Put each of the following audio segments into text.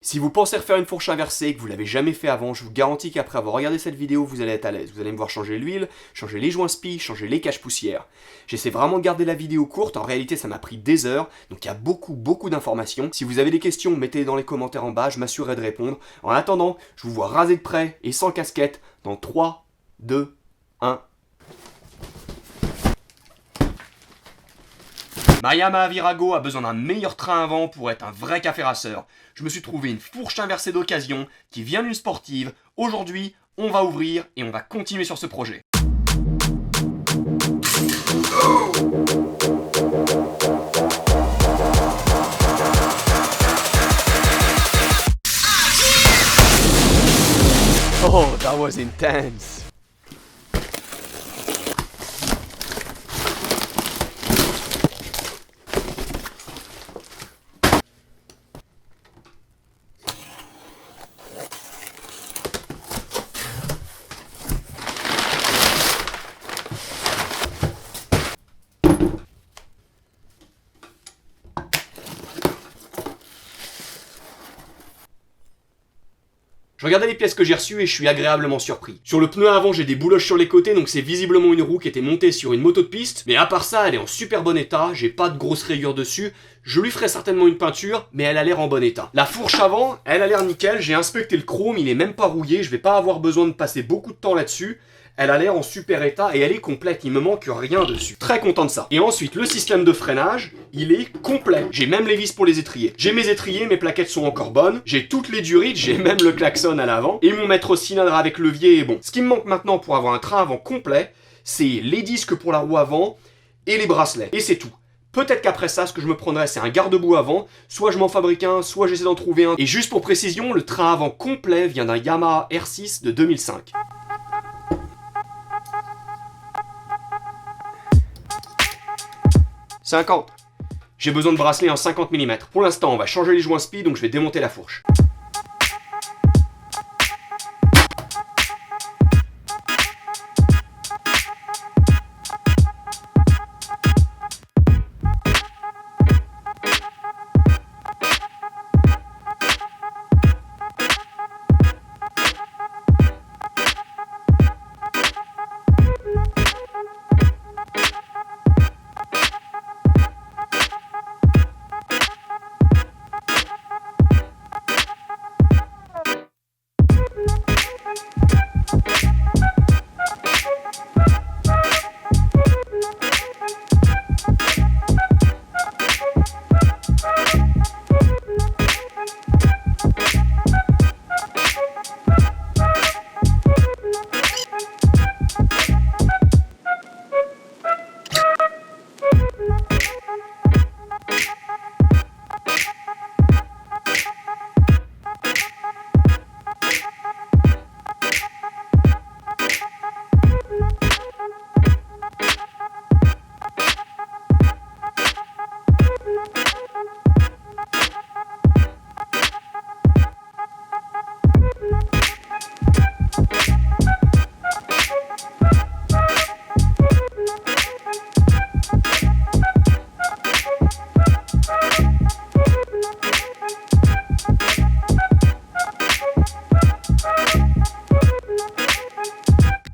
Si vous pensez refaire une fourche inversée et que vous l'avez jamais fait avant, je vous garantis qu'après avoir regardé cette vidéo, vous allez être à l'aise. Vous allez me voir changer l'huile, changer les joints spi, changer les caches poussières. J'essaie vraiment de garder la vidéo courte, en réalité ça m'a pris des heures, donc il y a beaucoup d'informations. Si vous avez des questions, mettez-les dans les commentaires en bas, je m'assurerai de répondre. En attendant, je vous vois rasé de près et sans casquette dans 3, 2, 1... Ma Yamaha Virago a besoin d'un meilleur train à vent pour être un vrai café rasseur. Je me suis trouvé une fourche inversée d'occasion qui vient d'une sportive. Aujourd'hui, on va ouvrir et on va continuer sur ce projet. Oh, that was intense. Je regardais les pièces que j'ai reçues et je suis agréablement surpris. Sur le pneu avant, j'ai des bouloches sur les côtés, donc c'est visiblement une roue qui était montée sur une moto de piste. Mais à part ça, elle est en super bon état, j'ai pas de grosses rayures dessus. Je lui ferai certainement une peinture, mais elle a l'air en bon état. La fourche avant, elle a l'air nickel, j'ai inspecté le chrome, il est même pas rouillé, je vais pas avoir besoin de passer beaucoup de temps là-dessus. Elle a l'air en super état et elle est complète, il me manque rien dessus. Très content de ça. Et ensuite, le système de freinage, il est complet. J'ai même les vis pour les étriers. J'ai mes étriers, mes plaquettes sont encore bonnes. J'ai toutes les durites, j'ai même le klaxon à l'avant. Et mon maître cylindre avec levier est bon. Ce qui me manque maintenant pour avoir un train avant complet, c'est les disques pour la roue avant et les bracelets. Et c'est tout. Peut-être qu'après ça, ce que je me prendrais, c'est un garde-boue avant. Soit je m'en fabrique un, soit j'essaie d'en trouver un. Et juste pour précision, le train avant complet vient d'un Yamaha R6 de 2005. « 50. J'ai besoin de bracelets en 50 mm. Pour l'instant, on va changer les joints spi, donc je vais démonter la fourche.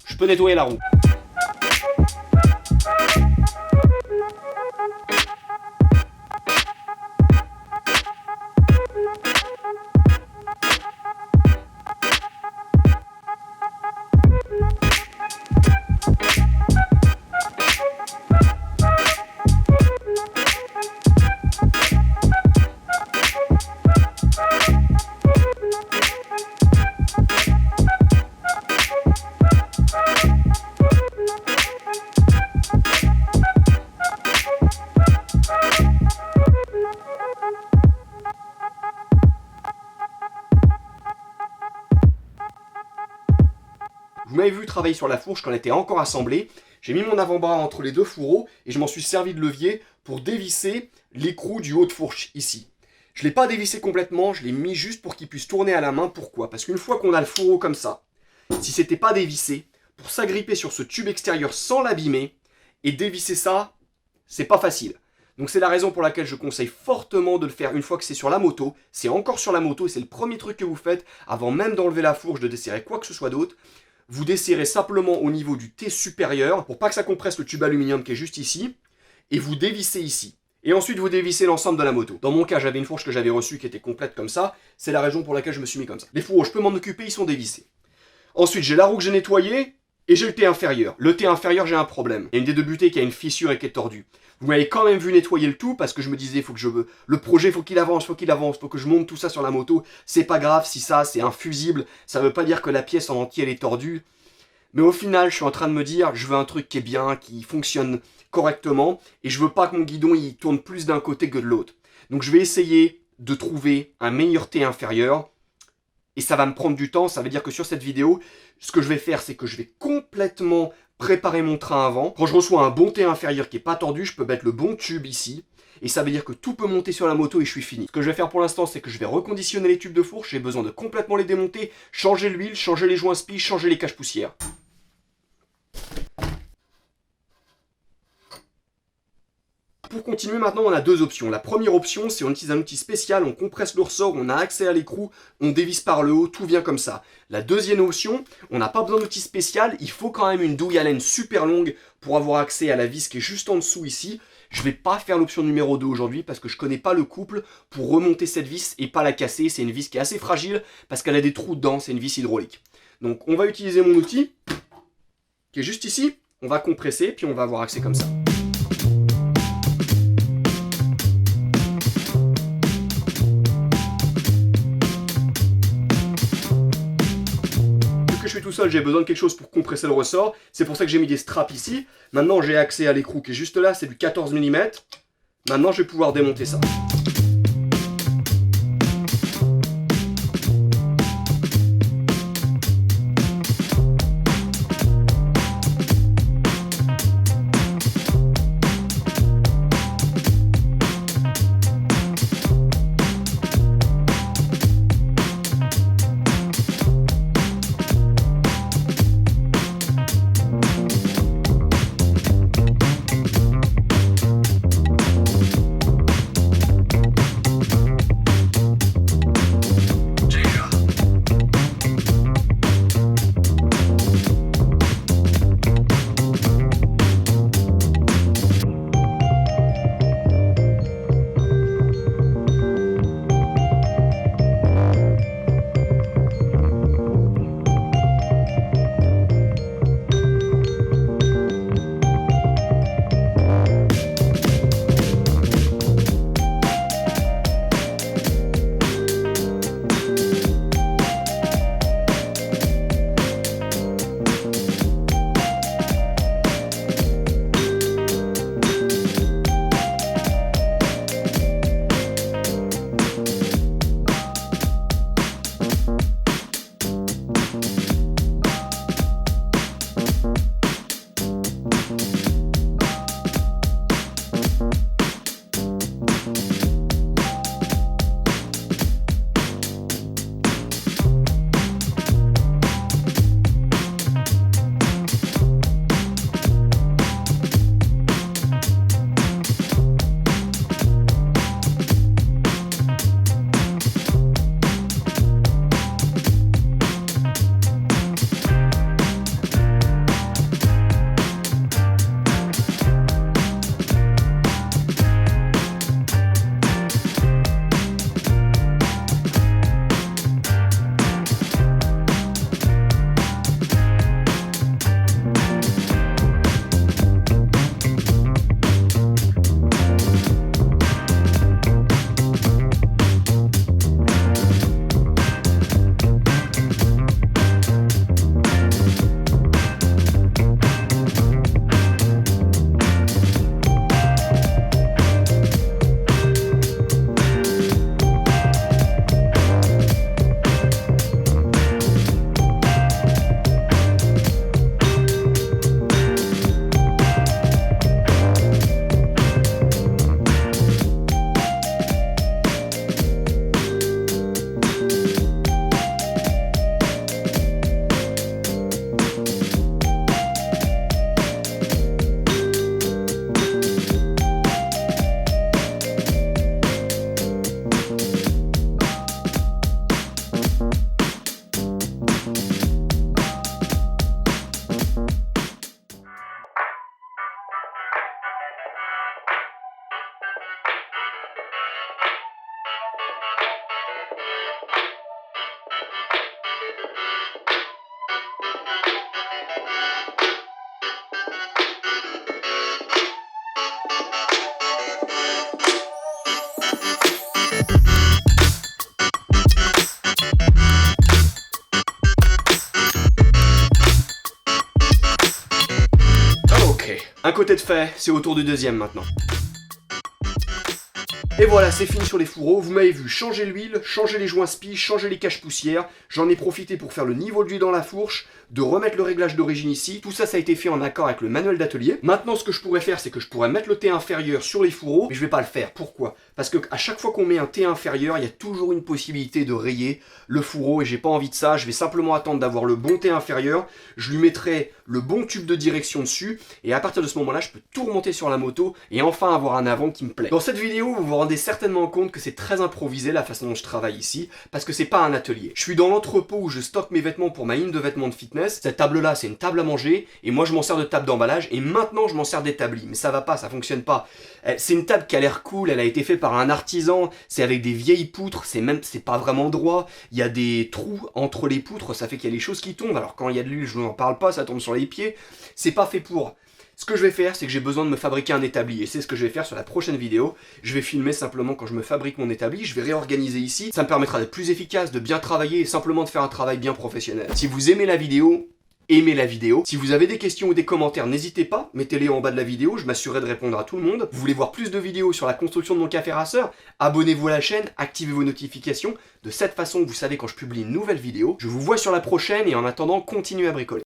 Je peux nettoyer la roue. Vous m'avez vu travailler sur la fourche quand elle était encore assemblée. J'ai mis mon avant-bras entre les deux fourreaux et je m'en suis servi de levier pour dévisser l'écrou du haut de fourche ici. Je ne l'ai pas dévissé complètement, je l'ai mis juste pour qu'il puisse tourner à la main. Pourquoi? Parce qu'une fois qu'on a le fourreau comme ça, si c'était pas dévissé, pour s'agripper sur ce tube extérieur sans l'abîmer et dévisser ça, c'est pas facile. Donc c'est la raison pour laquelle je conseille fortement de le faire une fois que c'est sur la moto. C'est encore sur la moto et c'est le premier truc que vous faites avant même d'enlever la fourche, de desserrer quoi que ce soit d'autre. Vous desserrez simplement au niveau du T supérieur pour pas que ça compresse le tube aluminium qui est juste ici. Et vous dévissez ici. Et ensuite vous dévissez l'ensemble de la moto. Dans mon cas, j'avais une fourche que j'avais reçue qui était complète comme ça. C'est la raison pour laquelle je me suis mis comme ça. Les fourreaux, je peux m'en occuper, ils sont dévissés. Ensuite, j'ai la roue que j'ai nettoyée et j'ai le T inférieur. Le T inférieur, j'ai un problème. Il y a une des deux butées qui a une fissure et qui est tordue. Vous m'avez quand même vu nettoyer le tout parce que je me disais, le projet, faut qu'il avance, faut que je monte tout ça sur la moto. C'est pas grave si ça, c'est infusible. Ça veut pas dire que la pièce en entier, elle est tordue. Mais au final, je suis en train de me dire, je veux un truc qui est bien, qui fonctionne correctement, et je veux pas que mon guidon il tourne plus d'un côté que de l'autre. Donc je vais essayer de trouver un meilleur T inférieur, et ça va me prendre du temps. Ça veut dire que sur cette vidéo, ce que je vais faire, c'est que je vais complètement préparer mon train avant. Quand je reçois un bon T inférieur qui est pas tordu, je peux mettre le bon tube ici, et ça veut dire que tout peut monter sur la moto et je suis fini. Ce que je vais faire pour l'instant, c'est que je vais reconditionner les tubes de fourche. J'ai besoin de complètement les démonter, changer l'huile, changer les joints spi, changer les caches poussières. Pour continuer maintenant, on a deux options. La première option, c'est on utilise un outil spécial, on compresse le ressort, on a accès à l'écrou, on dévisse par le haut, tout vient comme ça. La deuxième option, on n'a pas besoin d'outil spécial, il faut quand même une douille à laine super longue pour avoir accès à la vis qui est juste en dessous ici. Je vais pas faire l'option numéro 2 aujourd'hui parce que je connais pas le couple pour remonter cette vis et pas la casser. C'est une vis qui est assez fragile parce qu'elle a des trous dedans, c'est une vis hydraulique. Donc on va utiliser mon outil qui est juste ici, on va compresser puis on va avoir accès comme ça. Je suis tout seul, j'ai besoin de quelque chose pour compresser le ressort. C'est pour ça que j'ai mis des straps ici. Maintenant, j'ai accès à l'écrou qui est juste là, c'est du 14 mm. Maintenant, je vais pouvoir démonter ça. côté de fait, c'est au tour du deuxième maintenant. Et voilà, c'est fini sur les fourreaux, vous m'avez vu changer l'huile, changer les joints spi, changer les caches poussières, j'en ai profité pour faire le niveau de l'huile dans la fourche, de remettre le réglage d'origine ici, tout ça ça a été fait en accord avec le manuel d'atelier. Maintenant ce que je pourrais faire c'est que je pourrais mettre le T inférieur sur les fourreaux, mais je vais pas le faire, pourquoi? Parce que à chaque fois qu'on met un T inférieur, il y a toujours une possibilité de rayer le fourreau et j'ai pas envie de ça, je vais simplement attendre d'avoir le bon T inférieur, je lui mettrai le bon tube de direction dessus, et à partir de ce moment-là je peux tout remonter sur la moto et enfin avoir un avant qui me plaît. Dans cette vidéo, vous vous rendez certainement compte que c'est très improvisé la façon dont je travaille ici, parce que c'est pas un atelier. Je suis dans l'entrepôt où je stocke mes vêtements pour ma ligne de vêtements de fitness. Cette table-là, c'est une table à manger, et moi je m'en sers de table d'emballage, et maintenant je m'en sers d'établi. Mais ça va pas, ça fonctionne pas. C'est une table qui a l'air cool, elle a été faite par un artisan, c'est avec des vieilles poutres, c'est pas vraiment droit, il y a des trous entre les poutres, ça fait qu'il y a des choses qui tombent, alors quand il y a de l'huile, je n'en parle pas, ça tombe sur les pieds, c'est pas fait pour. Ce que je vais faire, c'est que j'ai besoin de me fabriquer un établi, et c'est ce que je vais faire sur la prochaine vidéo. Je vais filmer simplement quand je me fabrique mon établi, je vais réorganiser ici, ça me permettra d'être plus efficace, de bien travailler, et simplement de faire un travail bien professionnel. Si vous aimez la vidéo, aimez la vidéo. Si vous avez des questions ou des commentaires, n'hésitez pas, mettez-les en bas de la vidéo, je m'assurerai de répondre à tout le monde. Vous voulez voir plus de vidéos sur la construction de mon café rasseur? Abonnez-vous à la chaîne, activez vos notifications, de cette façon vous savez quand je publie une nouvelle vidéo. Je vous vois sur la prochaine, et en attendant, continuez à bricoler.